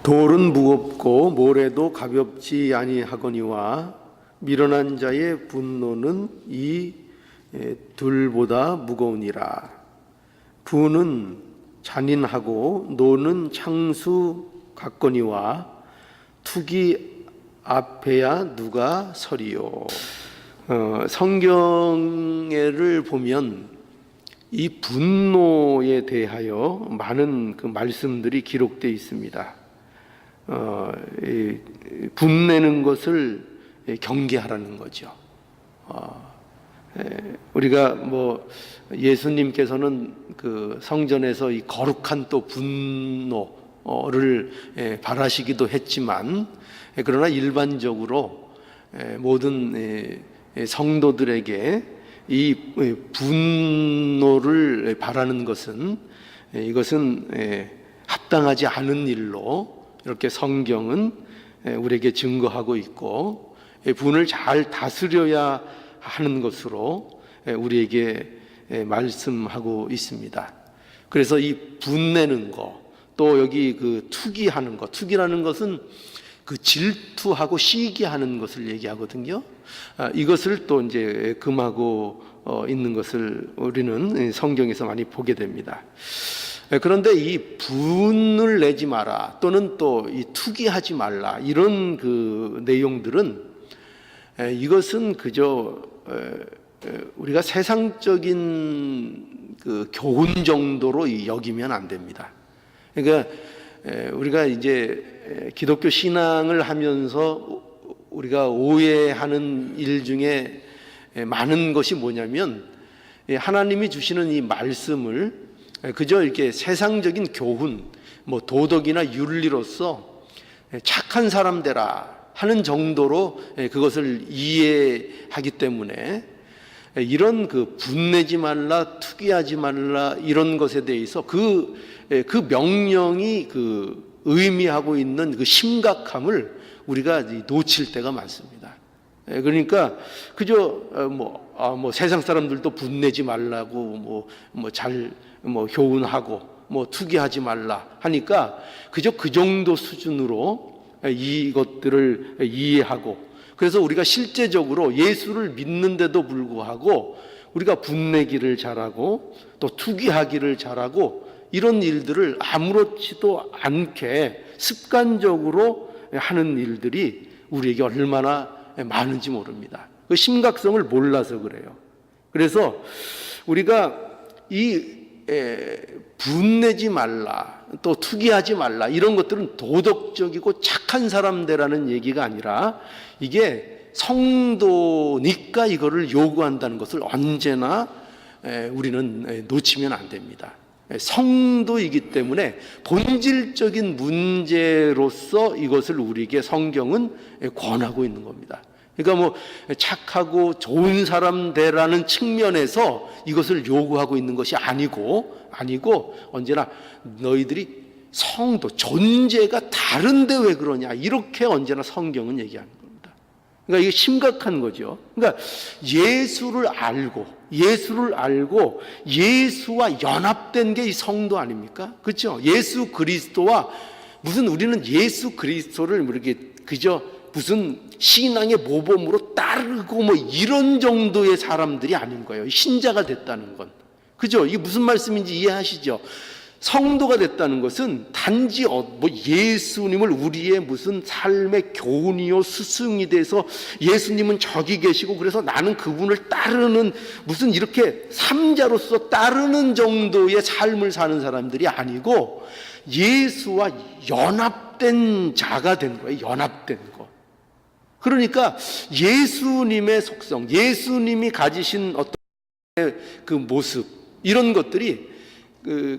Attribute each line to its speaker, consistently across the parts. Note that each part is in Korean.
Speaker 1: 돌은 무겁고 모래도 가볍지 아니하거니와 미련한 자의 분노는 이 둘보다 무거우니라. 부는 잔인하고 노는 창수 같거니와 투기 앞에야 누가 서리요. 성경을 보면 이 분노에 대하여 많은 그 말씀들이 기록되어 있습니다. 분내는 것을 경계하라는 거죠. 우리가 뭐 예수님께서는 그 성전에서 이 거룩한 또 분노를 바라시기도 했지만, 그러나 일반적으로 모든 성도들에게 이 분노를 바라는 것은 이것은 합당하지 않은 일로 이렇게 성경은 우리에게 증거하고 있고, 분을 잘 다스려야 하는 것으로 우리에게 말씀하고 있습니다. 그래서 이 분내는 거, 또 여기 그 투기하는 것, 투기라는 것은 그 질투하고 시기하는 것을 얘기하거든요. 이것을 또 이제 금하고 있는 것을 우리는 성경에서 많이 보게 됩니다. 그런데 이 분을 내지 마라, 또는 또 이 투기하지 말라, 이런 그 내용들은 이것은 그저 우리가 세상적인 그 교훈 정도로 여기면 안 됩니다. 그러니까 우리가 이제 기독교 신앙을 하면서 우리가 오해하는 일 중에 많은 것이 뭐냐면, 하나님이 주시는 이 말씀을 그저 이렇게 세상적인 교훈, 뭐 도덕이나 윤리로서 착한 사람 되라 하는 정도로 그것을 이해하기 때문에 이런 그 분내지 말라, 투기하지 말라, 이런 것에 대해서 그 명령이 그 의미하고 있는 그 심각함을 우리가 놓칠 때가 많습니다. 그러니까 그저 세상 사람들도 분내지 말라고 교훈하고 투기하지 말라 하니까 그저 그 정도 수준으로 이것들을 이해하고, 그래서 우리가 실제적으로 예수를 믿는데도 불구하고 우리가 분내기를 잘하고 또 투기하기를 잘하고 이런 일들을 아무렇지도 않게 습관적으로 하는 일들이 우리에게 얼마나 많은지 모릅니다. 그 심각성을 몰라서 그래요. 그래서 우리가 이 분내지 말라, 또 투기하지 말라, 이런 것들은 도덕적이고 착한 사람 되라는 얘기가 아니라, 이게 성도니까 이거를 요구한다는 것을 언제나 우리는 놓치면 안 됩니다. 성도이기 때문에 본질적인 문제로서 이것을 우리에게 성경은 권하고 있는 겁니다. 그러니까 뭐 착하고 좋은 사람 되라는 측면에서 이것을 요구하고 있는 것이 아니고 언제나 너희들이 성도, 존재가 다른데 왜 그러냐, 이렇게 언제나 성경은 얘기하는 겁니다. 그러니까 이게 심각한 거죠. 그러니까 예수를 알고 예수와 연합된 게 이 성도 아닙니까? 그렇죠? 예수 그리스도와 우리는 예수 그리스도를 이렇게 그저 무슨 신앙의 모범으로 따르고 이런 정도의 사람들이 아닌 거예요. 신자가 됐다는 건. 그죠? 이게 무슨 말씀인지 이해하시죠? 성도가 됐다는 것은 단지 예수님을 우리의 무슨 삶의 교훈이요 스승이 돼서 예수님은 저기 계시고 그래서 나는 그분을 따르는 무슨 이렇게 삼자로서 따르는 정도의 삶을 사는 사람들이 아니고 예수와 연합된 자가 된 거예요. 연합된 거. 그러니까 예수님의 속성, 예수님이 가지신 어떤 그 모습, 이런 것들이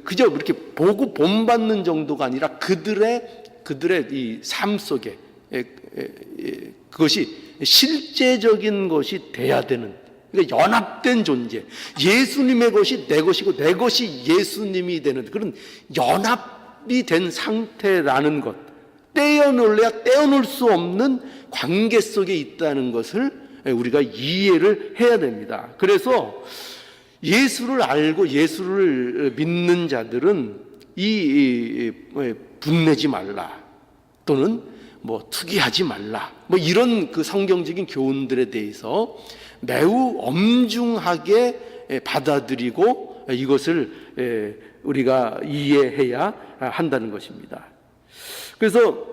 Speaker 1: 그저 이렇게 보고 본받는 정도가 아니라 그들의 이 삶 속에 그것이 실제적인 것이 돼야 되는, 그러니까 연합된 존재, 예수님의 것이 내 것이고 내 것이 예수님이 되는 그런 연합이 된 상태라는 것, 떼어놓을래야 떼어놓을 수 없는 관계 속에 있다는 것을 우리가 이해를 해야 됩니다. 그래서 예수를 알고 예수를 믿는 자들은 이 분내지 말라, 또는 뭐 투기하지 말라, 뭐 이런 그 성경적인 교훈들에 대해서 매우 엄중하게 받아들이고 이것을 우리가 이해해야 한다는 것입니다. 그래서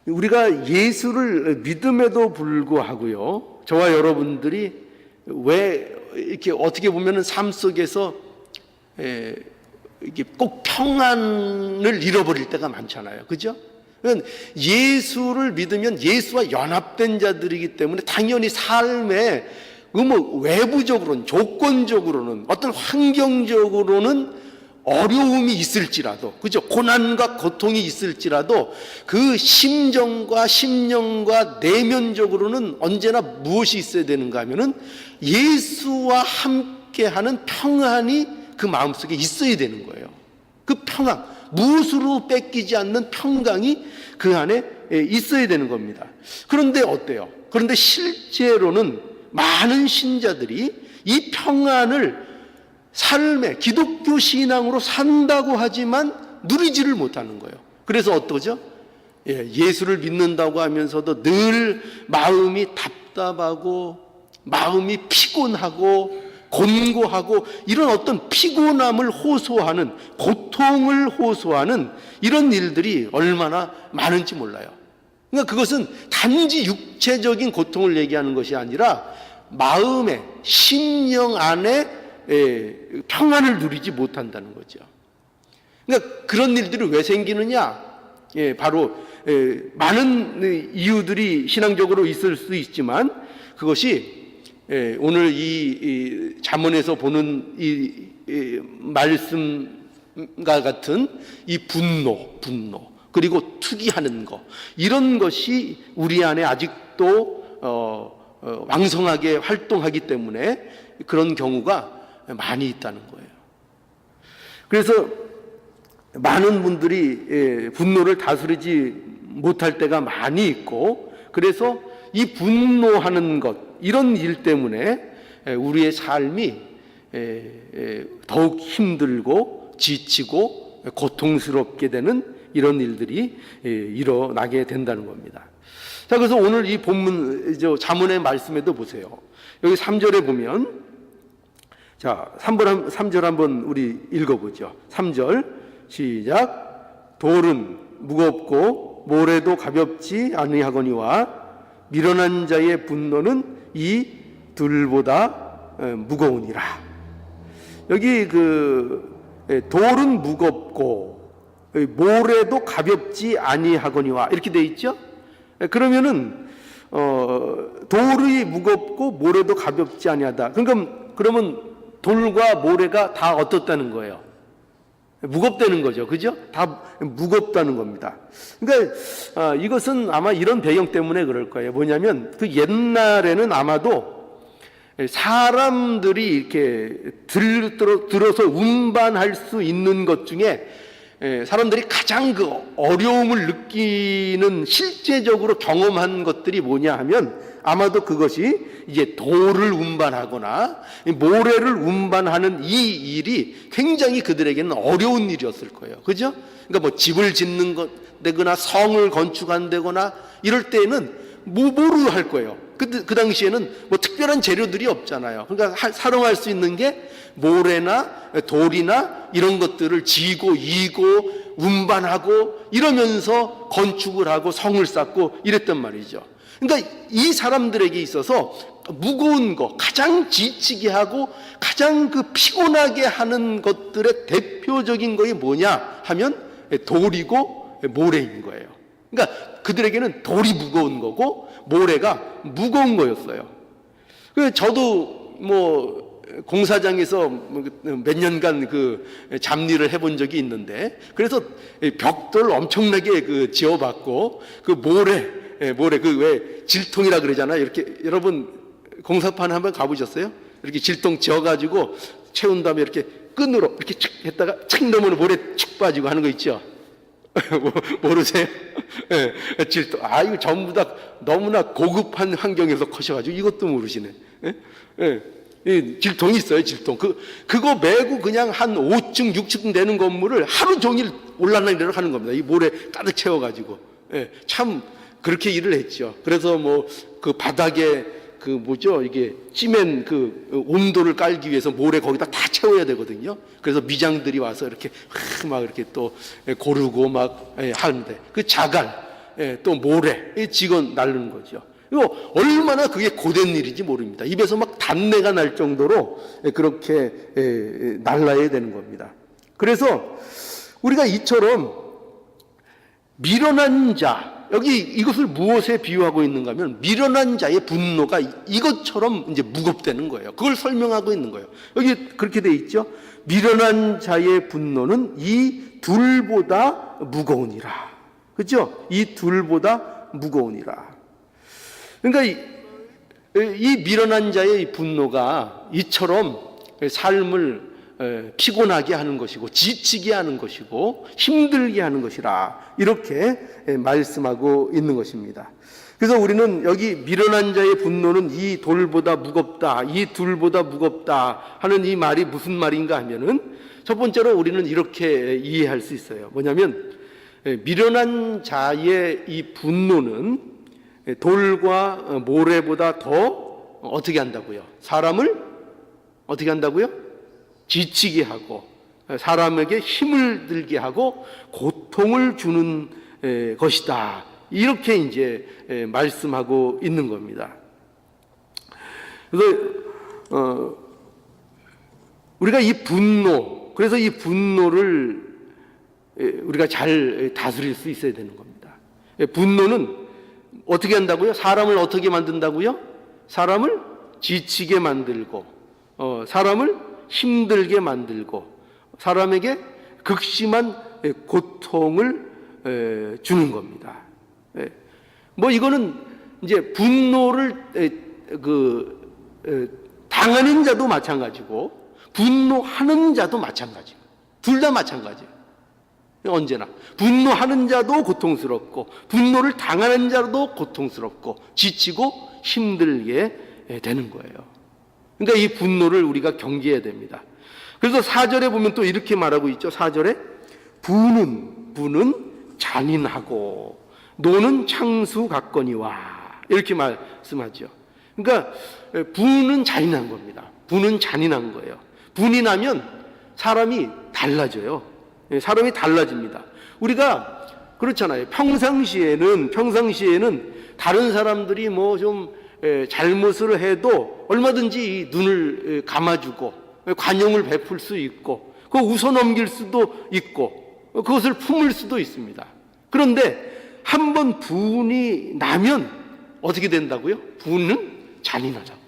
Speaker 1: 우리가 예수를 믿음에도 불구하고요, 저와 여러분들이 왜 이렇게 어떻게 보면은 삶 속에서 이게 꼭 평안을 잃어버릴 때가 많잖아요, 그죠? 예수를 믿으면 예수와 연합된 자들이기 때문에 당연히 삶에 뭐 외부적으로는, 조건적으로는, 어떤 환경적으로는 어려움이 있을지라도, 그죠? 고난과 고통이 있을지라도 그 심정과 심령과 내면적으로는 언제나 무엇이 있어야 되는가 하면은 예수와 함께하는 평안이 그 마음속에 있어야 되는 거예요. 그 평안, 무엇으로 뺏기지 않는 평강이 그 안에 있어야 되는 겁니다. 그런데 어때요? 그런데 실제로는 많은 신자들이 이 평안을 삶의 기독교 신앙으로 산다고 하지만 누리지를 못하는 거예요. 그래서 어떠죠? 예수를 믿는다고 하면서도 늘 마음이 답답하고 마음이 피곤하고 곤고하고 이런 어떤 피곤함을 호소하는, 고통을 호소하는 이런 일들이 얼마나 많은지 몰라요. 그러니까 그것은 단지 육체적인 고통을 얘기하는 것이 아니라 마음의, 심령 안에 평안을 누리지 못한다는 거죠. 그러니까 그런 일들이 왜 생기느냐? 바로 많은 이유들이 신앙적으로 있을 수 있지만 그것이 오늘 이 잠언에서 보는 이 말씀과 같은 이 분노 그리고 투기하는 것, 이런 것이 우리 안에 아직도 왕성하게 활동하기 때문에 그런 경우가 많이 있다는 거예요. 그래서 많은 분들이 분노를 다스리지 못할 때가 많이 있고, 그래서 이 분노하는 것, 이런 일 때문에 우리의 삶이 더욱 힘들고 지치고 고통스럽게 되는 이런 일들이 일어나게 된다는 겁니다. 자, 그래서 오늘 이 본문 잠언의 말씀에도 보세요. 여기 3절에 보면, 자, 3절 한번 우리 읽어보죠. 3절 시작. 돌은 무겁고 모래도 가볍지 아니하거니와 미련한 자의 분노는 이 둘보다 무거우니라. 여기 돌은 무겁고 모래도 가볍지 아니하거니와 이렇게 돼 있죠. 그러면은 돌이 무겁고 모래도 가볍지 아니하다. 그러면 돌과 모래가 다 어떻다는 거예요? 무겁다는 거죠, 그죠? 다 무겁다는 겁니다. 그러니까 이것은 아마 이런 배경 때문에 그럴 거예요. 뭐냐면 그 옛날에는 아마도 사람들이 이렇게 들어서 운반할 수 있는 것 중에 사람들이 가장 그 어려움을 느끼는, 실제적으로 경험한 것들이 뭐냐 하면 아마도 그것이 이제 돌을 운반하거나 모래를 운반하는 이 일이 굉장히 그들에게는 어려운 일이었을 거예요. 그죠? 그러니까 뭐 집을 짓는 것 되거나 성을 건축한다거나 이럴 때는 뭐로 할 거예요. 그 당시에는 뭐 특별한 재료들이 없잖아요. 그러니까 사용할 수 있는 게 모래나 돌이나 이런 것들을 지고 이고 운반하고 이러면서 건축을 하고 성을 쌓고 이랬단 말이죠. 그러니까 이 사람들에게 있어서 무거운 거, 가장 지치게 하고 가장 피곤하게 하는 것들의 대표적인 것이 뭐냐 하면 돌이고 모래인 거예요. 그러니까 그들에게는 돌이 무거운 거고 모래가 무거운 거였어요. 그래서 저도 뭐 공사장에서 몇 년간 잡일을 해본 적이 있는데, 그래서 벽돌 엄청나게 지어봤고 모래 왜 질통이라 그러잖아요. 이렇게 여러분 공사판 한번 가보셨어요? 이렇게 질통 지어가지고 채운 다음에 이렇게 끈으로 이렇게 착 했다가 착 넣으면 모래 축 빠지고 하는 거 있죠? 모르세요? 질통. 이거 전부 다 너무나 고급한 환경에서 커셔가지고 이것도 모르시네. 질통이 있어요, 질통. 그거 메고 그냥 한 5층, 6층 되는 건물을 하루 종일 올라내리락 하는 겁니다. 이 모래 가득 채워가지고. 예, 참, 그렇게 일을 했죠. 그래서 뭐, 그 바닥에 이게 찌맨 온도를 깔기 위해서 모래 거기다 다 채워야 되거든요. 그래서 미장들이 와서 이렇게 막 이렇게 또 고르고 막 하는데 그 자갈, 또 모래, 직원 나르는 거죠. 이거 얼마나 그게 고된 일인지 모릅니다. 입에서 막 단내가 날 정도로 그렇게 날라야 되는 겁니다. 그래서 우리가 이처럼 미련한 자, 여기 이것을 무엇에 비유하고 있는가 하면 미련한 자의 분노가 이것처럼 이제 무겁다는 거예요. 그걸 설명하고 있는 거예요. 여기 그렇게 돼 있죠. 미련한 자의 분노는 이 둘보다 무거우니라. 그렇죠? 이 둘보다 무거우니라. 그러니까 이 미련한 자의 분노가 이처럼 삶을 피곤하게 하는 것이고 지치게 하는 것이고 힘들게 하는 것이라 이렇게 말씀하고 있는 것입니다. 그래서 우리는 여기 미련한 자의 분노는 이 돌보다 무겁다, 이 둘보다 무겁다 하는 이 말이 무슨 말인가 하면은 첫 번째로 우리는 이렇게 이해할 수 있어요. 뭐냐면 미련한 자의 이 분노는 돌과 모래보다 더 어떻게 한다고요? 사람을 어떻게 한다고요? 지치게 하고 사람에게 힘을 들게 하고 고통을 주는 것이다. 이렇게 이제 말씀하고 있는 겁니다. 그래서 우리가 이 분노, 그래서 이 분노를 우리가 잘 다스릴 수 있어야 되는 겁니다. 분노는 어떻게 한다고요? 사람을 어떻게 만든다고요? 사람을 지치게 만들고 사람을 힘들게 만들고 사람에게 극심한 고통을 주는 겁니다. 뭐 이거는 이제 분노를 당하는 자도 마찬가지고 분노하는 자도 마찬가지고 둘 다 마찬가지예요. 언제나 분노하는 자도 고통스럽고 분노를 당하는 자도 고통스럽고 지치고 힘들게 되는 거예요. 그러니까 이 분노를 우리가 경계해야 됩니다. 그래서 4절에 보면 또 이렇게 말하고 있죠. 4절에 부는 잔인하고 노는 창수 같거니와 이렇게 말씀하죠. 그러니까 부는 잔인한 겁니다. 부는 잔인한 거예요. 분이 나면 사람이 달라져요. 사람이 달라집니다. 우리가 그렇잖아요. 평상시에는 다른 사람들이 뭐 좀 잘못을 해도 얼마든지 눈을 감아주고 관용을 베풀 수 있고 그거 웃어넘길 수도 있고 그것을 품을 수도 있습니다. 그런데 한번 분이 나면 어떻게 된다고요? 분은 잔인하다고요.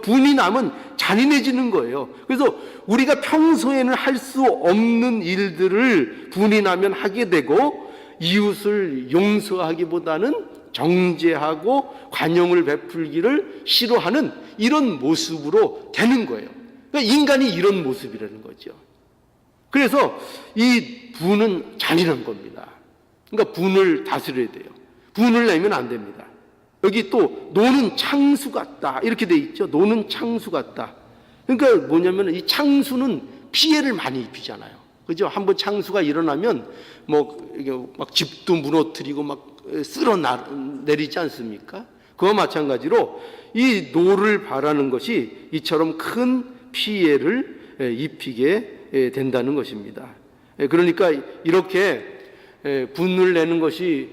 Speaker 1: 분이 나면 잔인해지는 거예요. 그래서 우리가 평소에는 할 수 없는 일들을 분이 나면 하게 되고 이웃을 용서하기보다는 정죄하고 관용을 베풀기를 싫어하는 이런 모습으로 되는 거예요. 그러니까 인간이 이런 모습이라는 거죠. 그래서 이 분은 잔인한 겁니다. 그러니까 분을 다스려야 돼요. 분을 내면 안 됩니다. 여기 또 노는 창수 같다 이렇게 돼 있죠. 노는 창수 같다. 그러니까 뭐냐면 이 창수는 피해를 많이 입히잖아요. 그죠? 한번 창수가 일어나면 뭐 이게 막 집도 무너뜨리고 막 쓸어 내리지 않습니까? 그와 마찬가지로 이 노를 바라는 것이 이처럼 큰 피해를 입히게 된다는 것입니다. 그러니까 이렇게 분을 내는 것이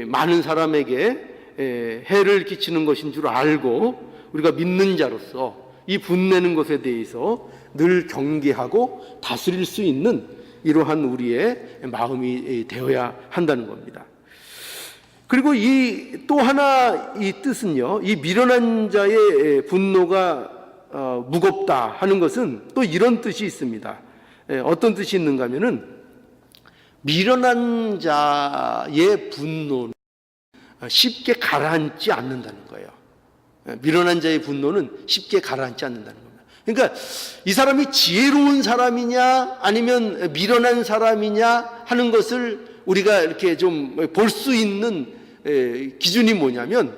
Speaker 1: 많은 사람에게 해를 끼치는 것인 줄 알고 우리가 믿는 자로서 이 분내는 것에 대해서 늘 경계하고 다스릴 수 있는 이러한 우리의 마음이 되어야 한다는 겁니다. 그리고 이 또 하나 이 뜻은요, 이 미련한 자의 분노가 무겁다 하는 것은 또 이런 뜻이 있습니다. 어떤 뜻이 있는가 하면은 미련한 자의 분노는 쉽게 가라앉지 않는다는 거예요. 미련한 자의 분노는 쉽게 가라앉지 않는다는 겁니다. 그러니까 이 사람이 지혜로운 사람이냐 아니면 미련한 사람이냐 하는 것을 우리가 이렇게 좀 볼 수 있는 기준이 뭐냐면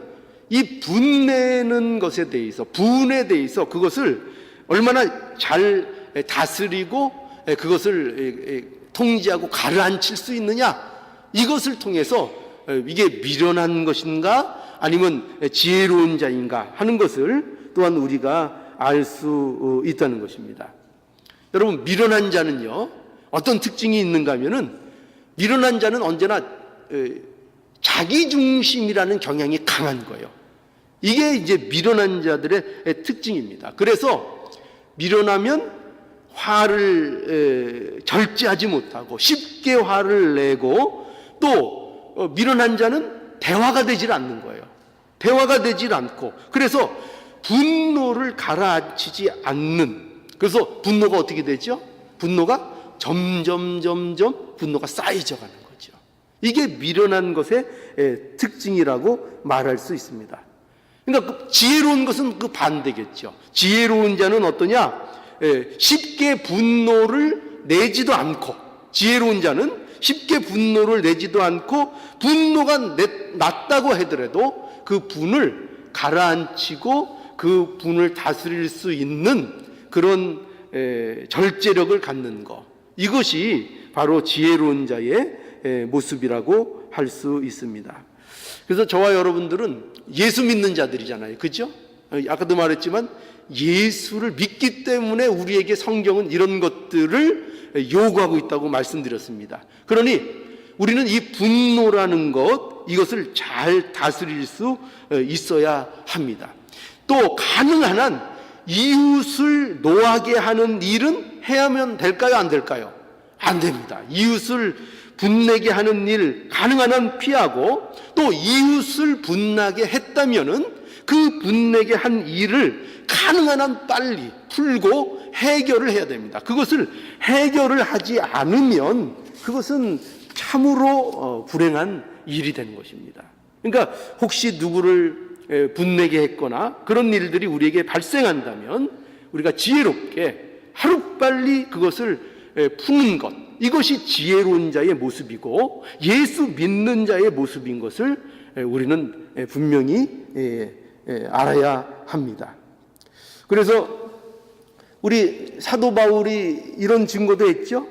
Speaker 1: 이 분내는 것에 대해서, 분에 대해서 그것을 얼마나 잘 다스리고 그것을 통제하고 가라앉힐 수 있느냐, 이것을 통해서 이게 미련한 것인가 아니면 지혜로운 자인가 하는 것을 또한 우리가 알 수 있다는 것입니다. 여러분, 미련한 자는요, 어떤 특징이 있는가 하면은, 미련한 자는 언제나 자기중심이라는 경향이 강한 거예요. 이게 이제 미련한 자들의 특징입니다. 그래서 미련하면 화를 절제하지 못하고 쉽게 화를 내고, 또 미련한 자는 대화가 되질 않는 거예요. 대화가 되질 않고, 그래서 분노를 가라앉히지 않는, 그래서 분노가 어떻게 되죠? 분노가 점점 분노가 쌓여져 가는 거죠. 이게 미련한 것의 특징이라고 말할 수 있습니다. 그러니까 지혜로운 것은 그 반대겠죠. 지혜로운 자는 어떠냐? 쉽게 분노를 내지도 않고, 지혜로운 자는 쉽게 분노를 내지도 않고, 분노가 났다고 하더라도 그 분을 가라앉히고 그 분을 다스릴 수 있는 그런 절제력을 갖는 것, 이것이 바로 지혜로운 자의 모습이라고 할 수 있습니다. 그래서 저와 여러분들은 예수 믿는 자들이잖아요, 그렇죠? 아까도 말했지만 예수를 믿기 때문에 우리에게 성경은 이런 것들을 요구하고 있다고 말씀드렸습니다. 그러니 우리는 이 분노라는 것, 이것을 잘 다스릴 수 있어야 합니다. 또 가능한 한 이웃을 노하게 하는 일은 해야만 될까요, 안 될까요? 안 됩니다. 이웃을 분내게 하는 일 가능한 한 피하고, 또 이웃을 분나게 했다면은 그 분내게 한 일을 가능한 한 빨리 풀고 해결을 해야 됩니다. 그것을 해결을 하지 않으면 그것은 참으로 불행한 일이 되는 것입니다. 그러니까 혹시 누구를 분내게 했거나 그런 일들이 우리에게 발생한다면 우리가 지혜롭게 하루빨리 그것을 푸는 것, 이것이 지혜로운 자의 모습이고 예수 믿는 자의 모습인 것을 우리는 분명히 알아야 합니다. 그래서 우리 사도 바울이 이런 증거도 했죠.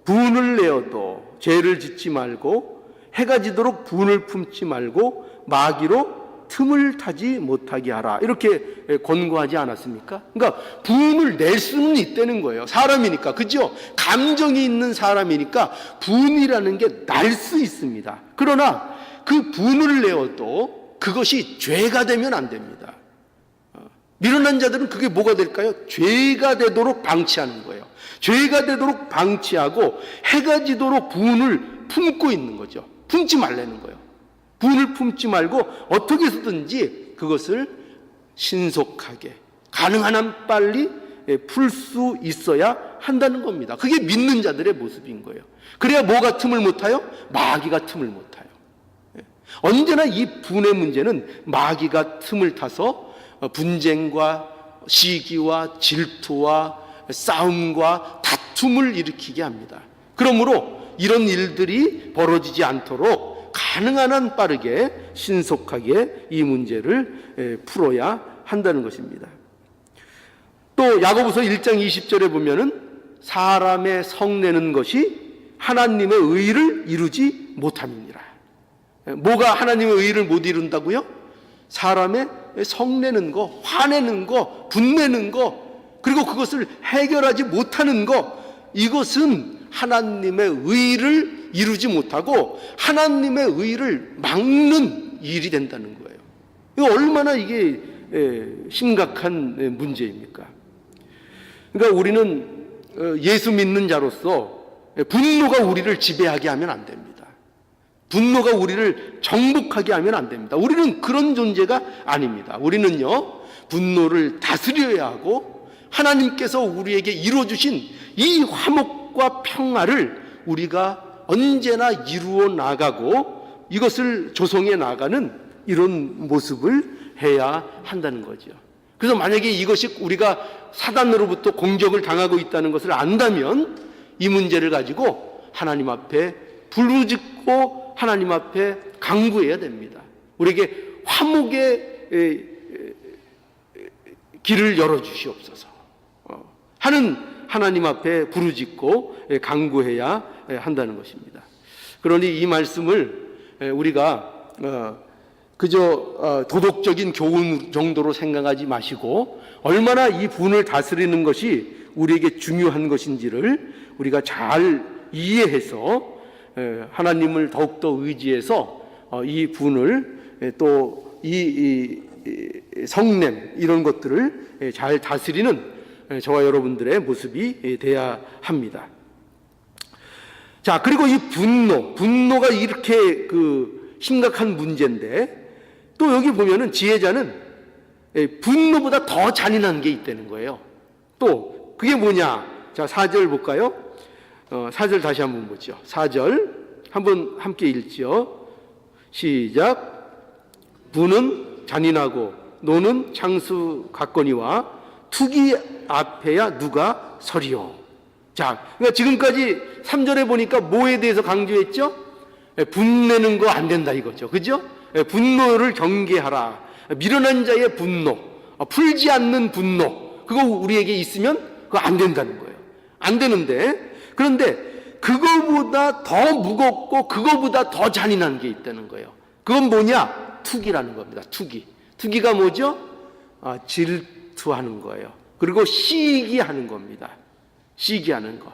Speaker 1: 분을 내어도 죄를 짓지 말고 해가 지도록 분을 품지 말고 마귀로 틈을 타지 못하게 하라, 이렇게 권고하지 않았습니까? 그러니까 분을 낼 수는 있다는 거예요. 사람이니까, 그죠? 감정이 있는 사람이니까 분이라는 게 날 수 있습니다. 그러나 그 분을 내어도 그것이 죄가 되면 안 됩니다. 미련한 자들은 그게 뭐가 될까요? 죄가 되도록 방치하는 거예요. 죄가 되도록 방치하고 해가 지도록 분을 품고 있는 거죠. 품지 말라는 거예요. 분을 품지 말고 어떻게 해서든지 그것을 신속하게 가능한 한 빨리 풀 수 있어야 한다는 겁니다. 그게 믿는 자들의 모습인 거예요. 그래야 뭐가 틈을 못 타요? 마귀가 틈을 못 타요. 언제나 이 분의 문제는 마귀가 틈을 타서 분쟁과 시기와 질투와 싸움과 다툼을 일으키게 합니다. 그러므로 이런 일들이 벌어지지 않도록 가능한 한 빠르게 신속하게 이 문제를 풀어야 한다는 것입니다. 또 야고보서 1장 20절에 보면은 사람의 성내는 것이 하나님의 의를 이루지 못함이니라. 뭐가 하나님의 의를 못 이룬다고요? 사람의 성내는 거, 화내는 거, 분내는 거, 그리고 그것을 해결하지 못하는 거, 이것은 하나님의 의를 이루지 못하고 하나님의 의를 막는 일이 된다는 거예요. 이거 얼마나 이게 심각한 문제입니까? 그러니까 우리는 예수 믿는 자로서 분노가 우리를 지배하게 하면 안 됩니다. 분노가 우리를 정복하게 하면 안 됩니다. 우리는 그런 존재가 아닙니다. 우리는요, 분노를 다스려야 하고 하나님께서 우리에게 이루어주신 이 화목과 평화를 우리가 언제나 이루어 나가고 이것을 조성해 나가는 이런 모습을 해야 한다는 거죠. 그래서 만약에 이것이 우리가 사단으로부터 공격을 당하고 있다는 것을 안다면 이 문제를 가지고 하나님 앞에 부르짖고 하나님 앞에 간구해야 됩니다. 우리에게 화목의 길을 열어주시옵소서 하는 하나님 앞에 부르짖고 간구해야 한다는 것입니다. 그러니 이 말씀을 우리가 그저 도덕적인 교훈 정도로 생각하지 마시고 얼마나 이 분을 다스리는 것이 우리에게 중요한 것인지를 우리가 잘 이해해서 하나님을 더욱더 의지해서 이 분을 또 이 성냄 이런 것들을 잘 다스리는 저와 여러분들의 모습이 돼야 합니다. 자, 그리고 이 분노가 이렇게 심각한 문제인데 또 여기 보면은 지혜자는 분노보다 더 잔인한 게 있다는 거예요. 또 그게 뭐냐? 자, 4절 볼까요? 4절 다시 한번 보죠. 4절 한번 함께 읽지요. 시작. 분은 잔인하고 노는 장수 같거니와 투기 앞에야 누가 서리요. 자, 그러니까 지금까지 3절에 보니까 뭐에 대해서 강조했죠? 분내는 거 안 된다 이거죠. 그죠? 분노를 경계하라. 미련한 자의 분노, 풀지 않는 분노, 그거 우리에게 있으면 그거 안 된다는 거예요. 안 되는데, 그런데 그거보다 더 무겁고 그거보다 더 잔인한 게 있다는 거예요. 그건 뭐냐? 투기라는 겁니다. 투기가 뭐죠? 질투하는 거예요. 그리고 시기하는 겁니다. 시기하는 거.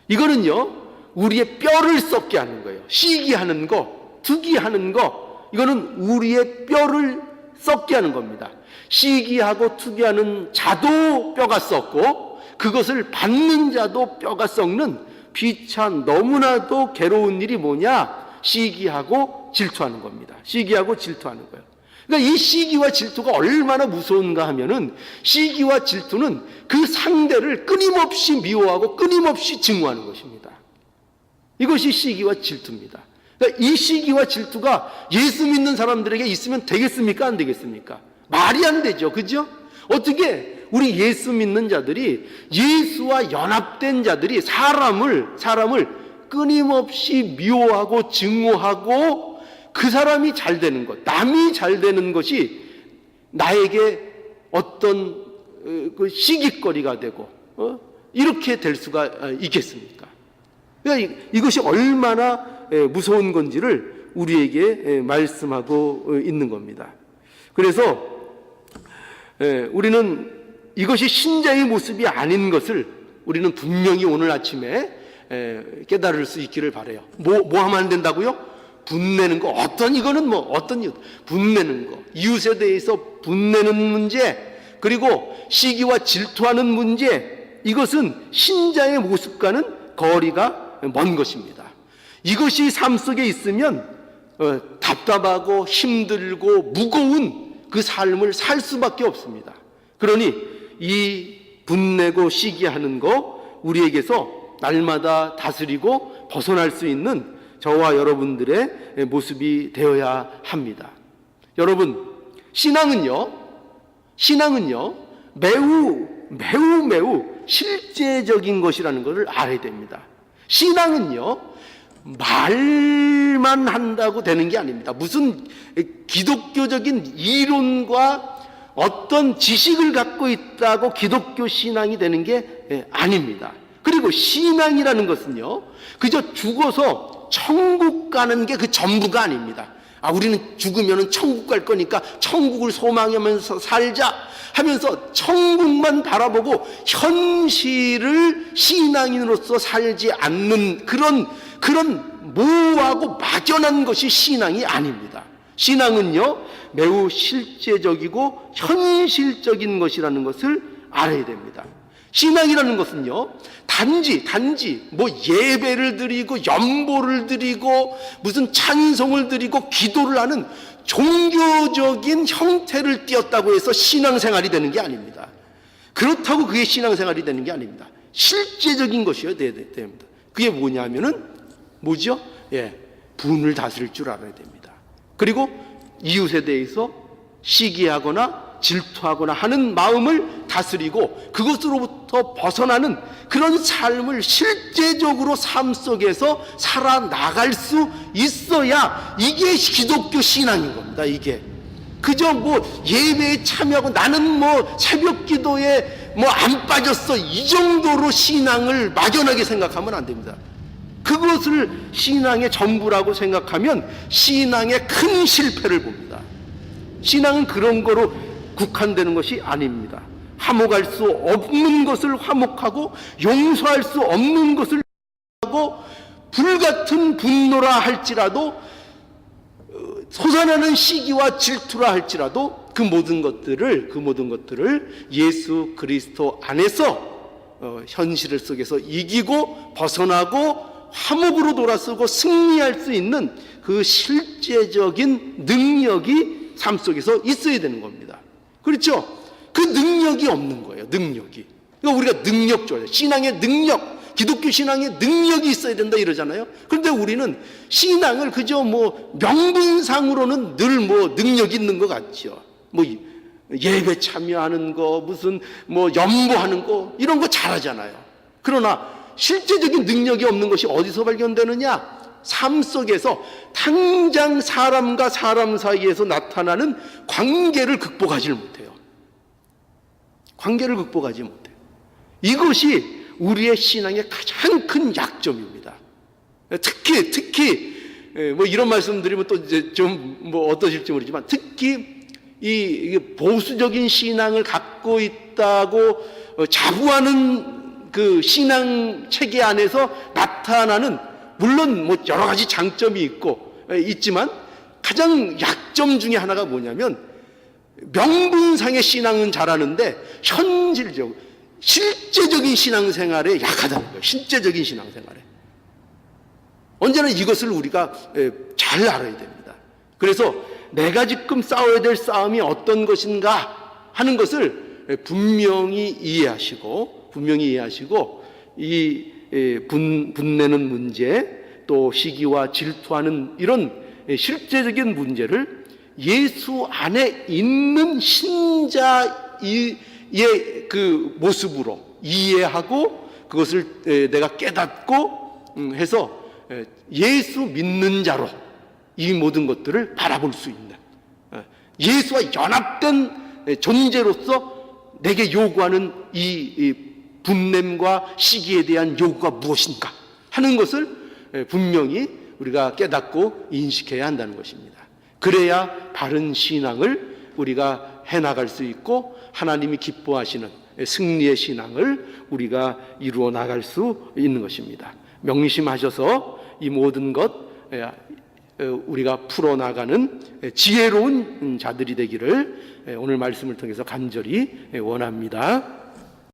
Speaker 1: 이거는요, 우리의 뼈를 썩게 하는 거예요. 시기하는 거, 투기하는 거, 이거는 우리의 뼈를 썩게 하는 겁니다. 시기하고 투기하는 자도 뼈가 썩고 그것을 받는 자도 뼈가 썩는 비찬 너무나도 괴로운 일이 뭐냐? 시기하고 질투하는 겁니다. 시기하고 질투하는 거예요. 그러니까 이 시기와 질투가 얼마나 무서운가 하면은 시기와 질투는 그 상대를 끊임없이 미워하고 끊임없이 증오하는 것입니다. 이것이 시기와 질투입니다. 그러니까 이 시기와 질투가 예수 믿는 사람들에게 있으면 되겠습니까? 안 되겠습니까? 말이 안 되죠. 그죠? 어떻게 우리 예수 믿는 자들이, 예수와 연합된 자들이 사람을 끊임없이 미워하고 증오하고 그 사람이 잘 되는 것, 남이 잘 되는 것이 나에게 어떤 그 시기거리가 되고 이렇게 될 수가 있겠습니까? 그러니까 이것이 얼마나 무서운 건지를 우리에게 말씀하고 있는 겁니다. 그래서 우리는 이것이 신자의 모습이 아닌 것을 우리는 분명히 오늘 아침에 깨달을 수 있기를 바라요. 뭐 하면 안 된다고요? 분내는 거. 분내는 거. 이웃에 대해서 분내는 문제, 그리고 시기와 질투하는 문제, 이것은 신자의 모습과는 거리가 먼 것입니다. 이것이 삶 속에 있으면 답답하고 힘들고 무거운 그 삶을 살 수밖에 없습니다. 그러니 이 분내고 시기하는 거 우리에게서 날마다 다스리고 벗어날 수 있는 저와 여러분들의 모습이 되어야 합니다. 여러분, 신앙은요 매우 실제적인 것이라는 것을 알아야 됩니다. 신앙은요 말만 한다고 되는 게 아닙니다. 무슨 기독교적인 이론과 어떤 지식을 갖고 있다고 기독교 신앙이 되는 게 아닙니다. 그리고 신앙이라는 것은요, 그저 죽어서 천국 가는 게 그 전부가 아닙니다. 우리는 죽으면 천국 갈 거니까 천국을 소망하면서 살자 하면서 천국만 바라보고 현실을 신앙인으로서 살지 않는 그런 모호하고 막연한 것이 신앙이 아닙니다. 신앙은요, 매우 실제적이고 현실적인 것이라는 것을 알아야 됩니다. 신앙이라는 것은요, 단지 뭐 예배를 드리고 연보를 드리고 무슨 찬송을 드리고 기도를 하는 종교적인 형태를 띄었다고 해서 신앙생활이 되는 게 아닙니다. 그렇다고 그게 신앙생활이 되는 게 아닙니다. 실제적인 것이어야 됩니다. 그게 뭐냐면은 뭐죠? 분을 다스릴 줄 알아야 됩니다. 그리고 이웃에 대해서 시기하거나 질투하거나 하는 마음을 다스리고 그것으로부터 벗어나는 그런 삶을 실제적으로 삶 속에서 살아나갈 수 있어야 이게 기독교 신앙인 겁니다. 이게 그저 뭐 예배에 참여하고 나는 뭐 새벽 기도에 뭐 안 빠졌어, 이 정도로 신앙을 막연하게 생각하면 안 됩니다. 그것을 신앙의 전부라고 생각하면 신앙의 큰 실패를 봅니다. 신앙은 그런 거로 국한되는 것이 아닙니다. 화목할 수 없는 것을 화목하고 용서할 수 없는 것을 하고 불같은 분노라 할지라도 솟아나는 시기와 질투라 할지라도 그 모든 것들을 예수 그리스도 안에서 현실 속에서 이기고 벗어나고 화목으로 돌아서고 승리할 수 있는 그 실제적인 능력이 삶 속에서 있어야 되는 겁니다. 그렇죠? 그 능력이 없는 거예요. 능력이. 그러니까 우리가 능력 좋아해요. 신앙의 능력, 기독교 신앙의 능력이 있어야 된다 이러잖아요. 그런데 우리는 신앙을 그저 뭐 명분상으로는 늘 뭐 능력이 있는 것 같죠. 뭐 예배 참여하는 거, 무슨 뭐 연보하는 거 이런 거 잘하잖아요. 그러나 실제적인 능력이 없는 것이 어디서 발견되느냐? 삶 속에서 당장 사람과 사람 사이에서 나타나는 관계를 극복하지 못해요. 관계를 극복하지 못해요. 이것이 우리의 신앙의 가장 큰 약점입니다. 특히 뭐 이런 말씀드리면 또 이제 좀 뭐 어떠실지 모르지만 특히 이 보수적인 신앙을 갖고 있다고 자부하는 그 신앙 체계 안에서 나타나는, 물론 뭐 여러 가지 장점이 있지만 가장 약점 중에 하나가 뭐냐면 명분상의 신앙은 잘하는데 현실적 실제적인 신앙생활에 약하다는 거예요. 실제적인 신앙생활에. 언제나 이것을 우리가 잘 알아야 됩니다. 그래서 내가 지금 싸워야 될 싸움이 어떤 것인가 하는 것을 분명히 이해하시고 이 분내는 문제, 또 시기와 질투하는 이런 실제적인 문제를 예수 안에 있는 신자의 그 모습으로 이해하고 그것을 내가 깨닫고 해서 예수 믿는 자로 이 모든 것들을 바라볼 수 있는, 예수와 연합된 존재로서 내게 요구하는 이 분냄과 시기에 대한 요구가 무엇인가 하는 것을 분명히 우리가 깨닫고 인식해야 한다는 것입니다. 그래야 바른 신앙을 우리가 해나갈 수 있고 하나님이 기뻐하시는 승리의 신앙을 우리가 이루어 나갈 수 있는 것입니다. 명심하셔서 이 모든 것 우리가 풀어나가는 지혜로운 자들이 되기를 오늘 말씀을 통해서 간절히 원합니다.